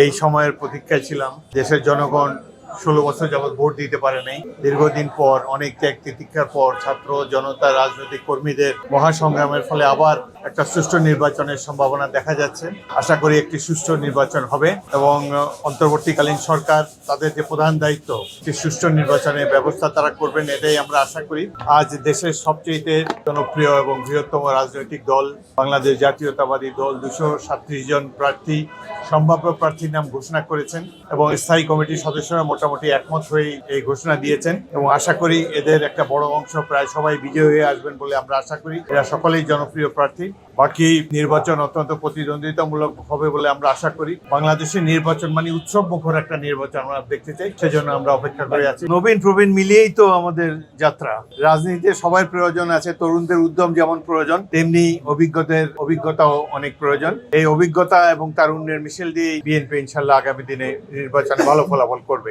এই সময়ের প্রতীক্ষায় ছিলাম। দেশের জনগণ 16 বছর যাবৎ ভোট দিতে পারে নাই। দীর্ঘদিন পর অনেক ত্যাগ তিতিক্ষার পর ছাত্র জনতা রাজনৈতিক কর্মীদের মহাসংগ্রামের ফলে আবার একটা সুষ্ঠু নির্বাচনের সম্ভাবনা দেখা যাচ্ছে। আশা করি একটি সুষ্ঠু নির্বাচন হবে এবং অন্তর্বর্তীকালীন সরকার তাদের যে প্রধান দায়িত্ব একটি সুষ্ঠু নির্বাচনের ব্যবস্থা তারা করবেন, এটাই আমরা আশা করি। আজ দেশের সবচেয়ে জনপ্রিয় এবং বৃহত্তম রাজনৈতিক দল বাংলাদেশ জাতীয়তাবাদী দল 237 জন প্রার্থী সম্ভাব্য প্রার্থীর নাম ঘোষণা করেছেন এবং স্থায়ী কমিটির সদস্যরা মোটামুটি একমত হয়ে এই ঘোষণা দিয়েছেন এবং আশা করি এদের একটা বড় অংশ প্রায় সবাই বিজয়ী হয়ে আসবেন বলে আমরা আশা করি। এরা সকলেই জনপ্রিয় প্রার্থী। বাকি নির্বাচন অত্যন্ত প্রতিদ্বন্দ্বিতামূলক হবে বলে আমরা আশা করি। বাংলাদেশের নির্বাচন মানে উৎসব মুখর একটা নির্বাচন আমরা দেখতে চাই, সেজন্য আমরা অপেক্ষা করে আছি। নবীন প্রবীণ মিলিয়েই তো আমাদের যাত্রা। রাজনীতিতে সবার প্রয়োজন আছে, তরুণদের উদ্যম যেমন প্রয়োজন তেমনি অভিজ্ঞতাও অনেক প্রয়োজন। এই অভিজ্ঞতা এবং তারুণ্যের মিশেল দিয়েই বিএনপি ইনশাল্লাহ আগামী দিনে নির্বাচনে ভালো ফলাফল করবে।